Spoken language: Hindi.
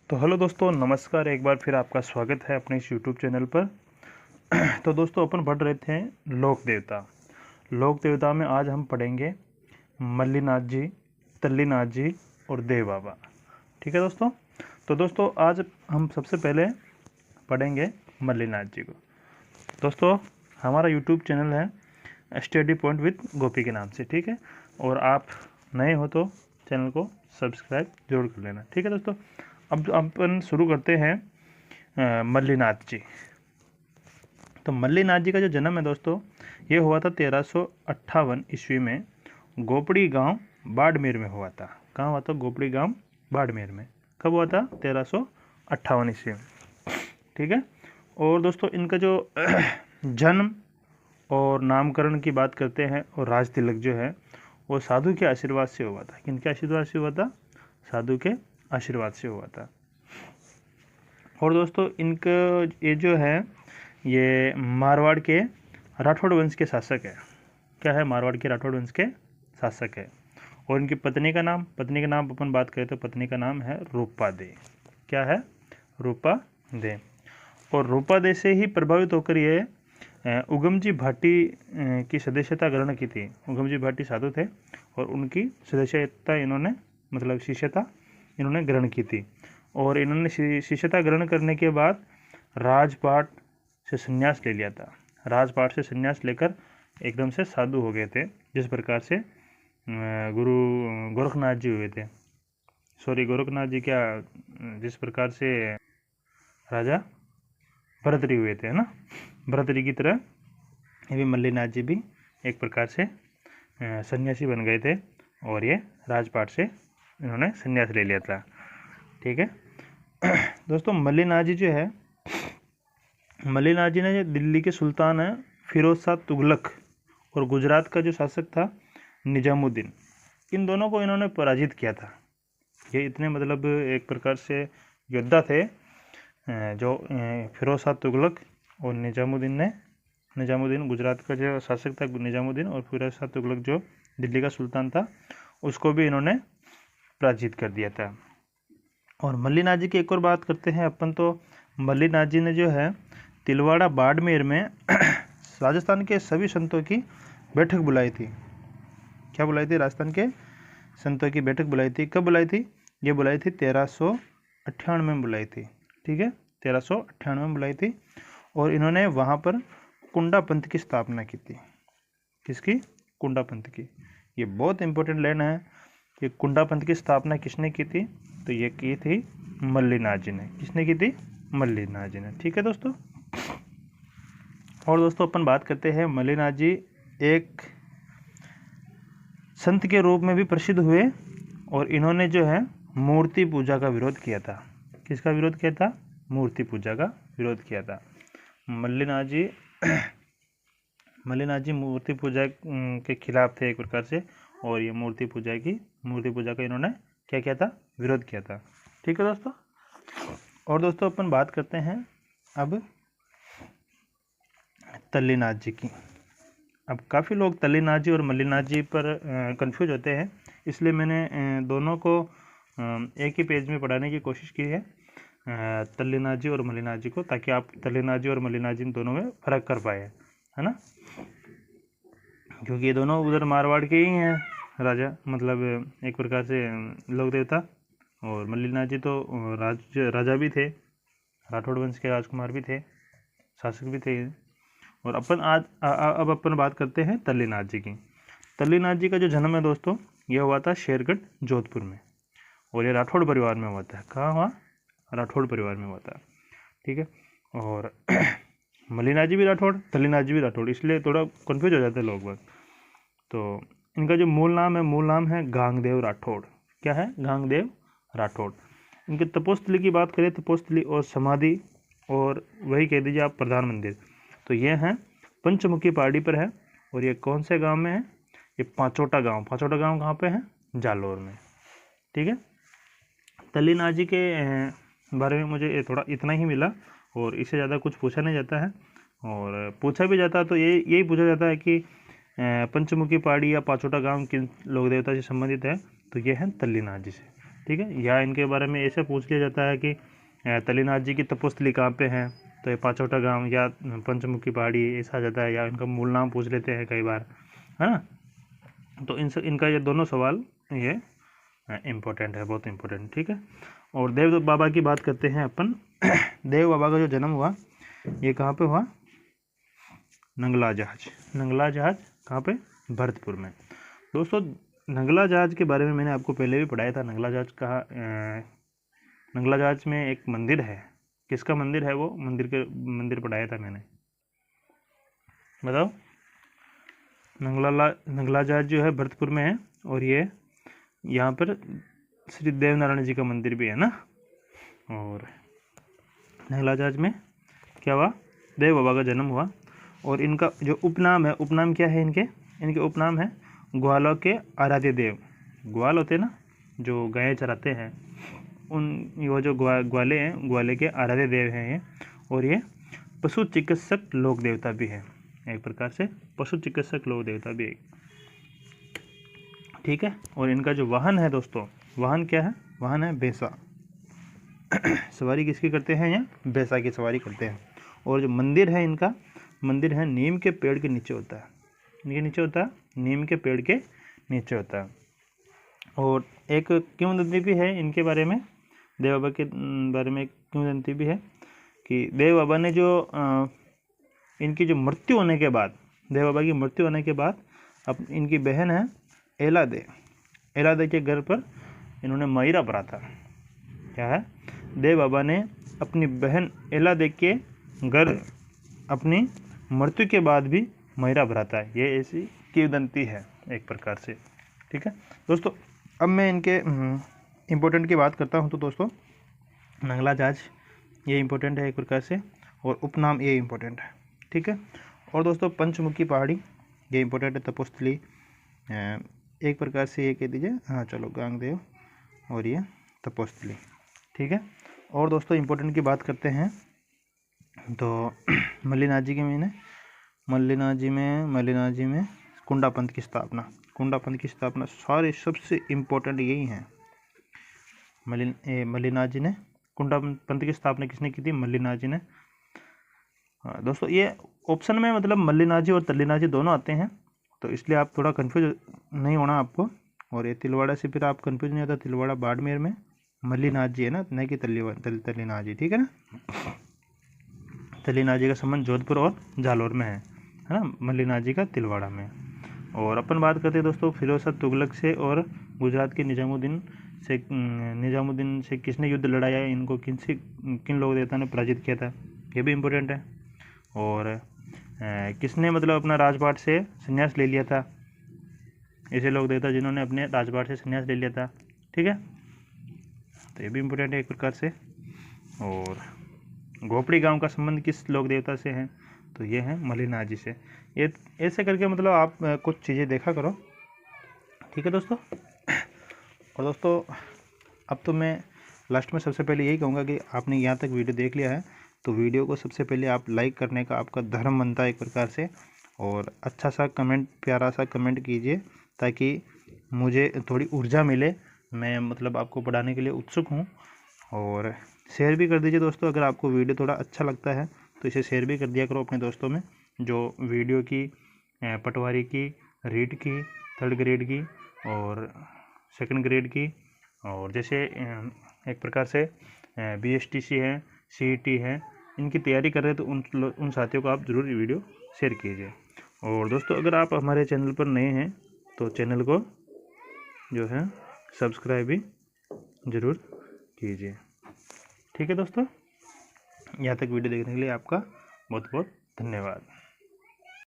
तो हेलो दोस्तों, नमस्कार। एक बार फिर आपका स्वागत है अपने इस यूट्यूब चैनल पर। तो दोस्तों, अपन पढ़ रहे थे लोक देवता। लोक देवता में आज हम पढ़ेंगे मल्लीनाथ जी, तल्लीनाथ जी और देव बाबा। ठीक है दोस्तों। तो दोस्तों, आज हम सबसे पहले पढ़ेंगे मल्लीनाथ जी को। दोस्तों, हमारा यूट्यूब चैनल है स्टडी पॉइंट विद गोपी के नाम से। ठीक है, और आप नए हो तो चैनल को सब्सक्राइब जरूर कर लेना। ठीक है दोस्तों, अब अपन शुरू करते हैं मल्लीनाथ जी। तो मल्लीनाथ जी का जो जन्म है दोस्तों, ये हुआ था 1358 ईस्वी में गोपड़ी गांव बाड़मेर में हुआ था। कहाँ हुआ था? गोपड़ी गांव बाड़मेर में। कब हुआ था? 1358 ईस्वी में। ठीक है। और दोस्तों, इनका जो जन्म और नामकरण की बात करते हैं, और राज तिलक जो है वो साधु के आशीर्वाद से हुआ था। किनके आशीर्वाद से हुआ था? साधु के आशीर्वाद से हुआ था। और दोस्तों, इनका ये जो है ये मारवाड़ के राठौड़ वंश के शासक है। क्या है? मारवाड़ के राठौड़ वंश के शासक है। और इनकी पत्नी का नाम अपन बात करें तो पत्नी का नाम है रूपा दे। क्या है? रूपा दे। और रूपा दे से ही प्रभावित होकर ये उगम जी भाटी की सदस्यता ग्रहण की थी। उगम जी भाटी साधु थे और उनकी सदस्यता इन्होंने, मतलब शिष्यता इन्होंने ग्रहण की थी। और इन्होंने शिष्यता ग्रहण करने के बाद राजपाट से संन्यास ले लिया था। राजपाट से संन्यास लेकर एकदम से साधु हो गए थे, जिस प्रकार से गुरु गोरखनाथ जी हुए थे। गोरखनाथ जी क्या, जिस प्रकार से राजा भरतरी हुए थे, है ना। भरतरी की तरह ये भी मल्लीनाथ जी भी एक प्रकार से सन्यासी बन गए थे, और ये राजपाट से इन्होंने संन्यास ले लिया था। ठीक है दोस्तों, मल्लीनाथ जी जो है, मल्लीनाथ जी ने जो दिल्ली के सुल्तान है फिरोज शाह तुगलक और गुजरात का जो शासक था निजामुद्दीन, इन दोनों को इन्होंने पराजित किया था। ये इतने मतलब एक प्रकार से योद्धा थे जो फिरोज शाह तुगलक और निजामुद्दीन गुजरात का जो शासक था निजामुद्दीन, और फिरोज शाह तुगलक जो दिल्ली का सुल्तान था, उसको भी इन्होंने पराजित कर दिया था। और मल्लीनाथ जी की एक और बात करते हैं अपन, तो मल्लीनाथ जी ने जो है तिलवाड़ा बाड़मेर में राजस्थान के सभी संतों की बैठक बुलाई थी। क्या बुलाई थी? राजस्थान के संतों की बैठक बुलाई थी। कब बुलाई थी? ये बुलाई थी 1398 में बुलाई थी। ठीक है, 1398 में बुलाई थी। और इन्होंने वहाँ पर कुंडा पंथ की स्थापना की थी। किसकी? कुंडा पंथ की। ये बहुत इंपॉर्टेंट लाइन है। ये कुंडा पंथ की स्थापना किसने की थी? तो ये की थी मल्लीनाथ जी ने। किसने की थी? मल्लीनाथ जी ने। ठीक है दोस्तों। और दोस्तों, अपन बात करते हैं मल्लीनाथ जी एक संत के रूप में भी प्रसिद्ध हुए, और इन्होंने जो है मूर्ति पूजा का विरोध किया था। किसका विरोध किया था? मूर्ति पूजा का विरोध किया था मल्लीनाथ जी मूर्ति पूजा के खिलाफ थे एक प्रकार से, और ये मूर्ति पूजा का इन्होंने क्या किया था? विरोध किया था। ठीक है दोस्तों। और दोस्तों, अपन बात करते हैं अब तल्लीनाथ जी की। अब काफ़ी लोग तल्लीनाथ जी और मल्लीनाथ जी पर कंफ्यूज होते हैं, इसलिए मैंने दोनों को एक ही पेज में पढ़ाने की कोशिश की है, तल्लीनाथ जी और मल्लीनाथ जी को, ताकि आप तल्लीनाथ जी और मल्लीनाथ जी दोनों में फ़र्क कर पाए, है ना। क्योंकि ये दोनों उधर मारवाड़ के ही हैं राजा, मतलब एक प्रकार से लोक देवता। और मल्लीनाथ जी तो राजा भी थे, राठौड़ वंश के राजकुमार भी थे, शासक भी थे। और अपन आज अब अपन बात करते हैं तल्लीनाथ जी की। तल्लीनाथ जी का जो जन्म है दोस्तों, यह हुआ था शेरगढ़ जोधपुर में, और ये राठौड़ परिवार में हुआ था। कहाँ हुआ? राठौड़ परिवार में हुआ था। ठीक है। और मल्लीनाथ जी भी राठौड़, तल्लीनाथ जी भी राठौड़, इसलिए थोड़ा कन्फ्यूज हो जाते हैं लोग बाग। तो इनका जो मूल नाम है गांगदेव राठौड़। क्या है? गांगदेव राठौड़। इनके तपोस्थली की बात करें, तपोस्थली और समाधि, और वही कह दीजिए आप प्रधान मंदिर, तो ये हैं पंचमुखी पहाड़ी पर है। और ये कौन से गांव में है? ये पांचोटा गांव कहाँ पे है? जालोर में। ठीक है। तल्लीनाथ जी के बारे में मुझे थोड़ा इतना ही मिला, और इससे ज़्यादा कुछ पूछा नहीं जाता है। और पूछा भी जाता है तो यही पूछा जाता है कि पंचमुखी पहाड़ी या पांचोटा गांव किन लोक देवता से संबंधित है, तो ये है तल्लीनाथ जी से। ठीक है। या इनके बारे में ऐसे पूछ लिया जाता है कि तल्लीनाथ जी की तपोस्थली कहाँ पे है, तो ये पांचोटा गांव या पंचमुखी पहाड़ी ऐसा आ जाता है, या इनका मूल नाम पूछ लेते हैं कई बार, है ना। तो इनका ये दोनों सवाल ये इम्पोर्टेंट है, बहुत इम्पोर्टेंट, ठीक है। और देव बाबा की बात करते हैं अपन। देव बाबा का जो जन्म हुआ ये कहाँ पे हुआ, नंगला जहाज। नंगला जहाज कहाँ पे, भरतपुर में। दोस्तों नंगला जहाज के बारे में मैंने आपको पहले भी पढ़ाया था। नंगला जहाज का नंगला जहाज में एक मंदिर है, किसका मंदिर है वो, मंदिर पढ़ाया था मैंने, बताओ। नंगला जहाज जो है भरतपुर में है, और ये यहाँ पर श्री देवनारायण जी का मंदिर भी है ना। और नंगला जहाज में क्या हुआ, देव बाबा का जन्म हुआ। और इनका जो उपनाम है, उपनाम क्या है इनके उपनाम है ग्वालों के आराध्य देव। ग्वाल होते हैं ना जो गायें चराते हैं, वो जो ग्वाले हैं, ग्वाले के आराध्य देव हैं ये। और ये पशु चिकित्सक लोक देवता भी है, एक प्रकार से पशु चिकित्सक लोक देवता भी है, ठीक है। और इनका जो वाहन है दोस्तों, वाहन क्या है, वाहन है भैंसा। सवारी किसकी करते हैं, यहाँ भैंसा की सवारी करते हैं। और जो मंदिर है इनका, मंदिर है नीम के पेड़ के नीचे होता है, इनके नीचे होता है, नीम के पेड़ के नीचे होता है। और एक किंवदंती भी है इनके बारे में, देव बाबा के बारे में एक किंवदंती भी है कि देव बाबा ने जो इनकी जो मृत्यु होने के बाद, देव बाबा की मृत्यु होने के बाद, अब इनकी बहन है एलादे के घर पर इन्होंने मायरा भरा था। क्या है, देव बाबा ने अपनी बहन एलादे के घर अपनी मृत्यु के बाद भी मायरा भरा था। ये ऐसी किंवदंती है एक प्रकार से, ठीक है दोस्तों। अब मैं इनके इम्पोर्टेंट की बात करता हूँ। तो दोस्तों नंगला जहाज ये इम्पोर्टेंट है एक प्रकार से, और उपनाम ये इम्पोर्टेंट है, ठीक है। और दोस्तों पंचमुखी पहाड़ी ये इम्पोर्टेंट है, तपोस्थली एक प्रकार से ये कह दीजिए, हाँ चलो गांगदेव, और ये तपोस्थली, ठीक है। और दोस्तों इम्पोर्टेंट की बात करते हैं तो मल्लीनाथ जी में कुंडा पंथ की स्थापना सारे सबसे इम्पोर्टेंट यही हैं। मल्लीनाथ जी ने कुंडा पंथ की स्थापना किसने की थी, मल्लीनाथ जी ने। दोस्तों ये ऑप्शन में मतलब मल्लीनाथ जी और तल्लीनाथ जी दोनों आते हैं, तो इसलिए आप थोड़ा कंफ्यूज नहीं होना आपको। और ये तिलवाड़ा से फिर आप कंफ्यूज नहीं होता, तिलवाड़ा बाड़मेर में मल्लीनाथ जी है ना, नहीं कि तल्लीनाथ जी, ठीक है ना। तल्लीनाथ जी का संबंध जोधपुर और जालौर में है ना, मल्लीनाथ जी का तिलवाड़ा में। और अपन बात करते हैं दोस्तों फिरोज शाह तुगलक से और गुजरात के निजामुद्दीन से किसने युद्ध लड़ाया, इनको किन लोक देवता ने पराजित किया था, ये भी इम्पोर्टेंट है। और किसने मतलब अपना राजपाट से संन्यास ले लिया था, ऐसे लोक देवता जिन्होंने अपने राजपाट से संन्यास ले लिया था, ठीक है। तो ये भी इम्पोर्टेंट है एक प्रकार से। और गोपड़ी गांव का संबंध किस लोक देवता से है, तो ये है मल्लीनाथ जी से। ये ऐसे करके मतलब आप कुछ चीज़ें देखा करो, ठीक है दोस्तों। और दोस्तों अब तो मैं लास्ट में सबसे पहले यही कहूँगा कि आपने यहाँ तक वीडियो देख लिया है, तो वीडियो को सबसे पहले आप लाइक करने का आपका धर्म बनता है एक प्रकार से। और अच्छा सा कमेंट, प्यारा सा कमेंट कीजिए, ताकि मुझे थोड़ी ऊर्जा मिले, मैं मतलब आपको पढ़ाने के लिए उत्सुक हूँ। और शेयर भी कर दीजिए दोस्तों, अगर आपको वीडियो थोड़ा अच्छा लगता है तो इसे शेयर भी कर दिया करो अपने दोस्तों में, जो वीडियो की पटवारी की, रीट की, 3rd ग्रेड की और 2nd ग्रेड की, और जैसे एक प्रकार से BSTC है, CET है, इनकी तैयारी कर रहे हैं, तो उन साथियों को आप ज़रूर ये वीडियो शेयर कीजिए। और दोस्तों अगर आप हमारे चैनल पर नए हैं तो चैनल को जो है सब्सक्राइब भी ज़रूर कीजिए, ठीक है दोस्तों। यहाँ तक वीडियो देखने के लिए आपका बहुत बहुत धन्यवाद।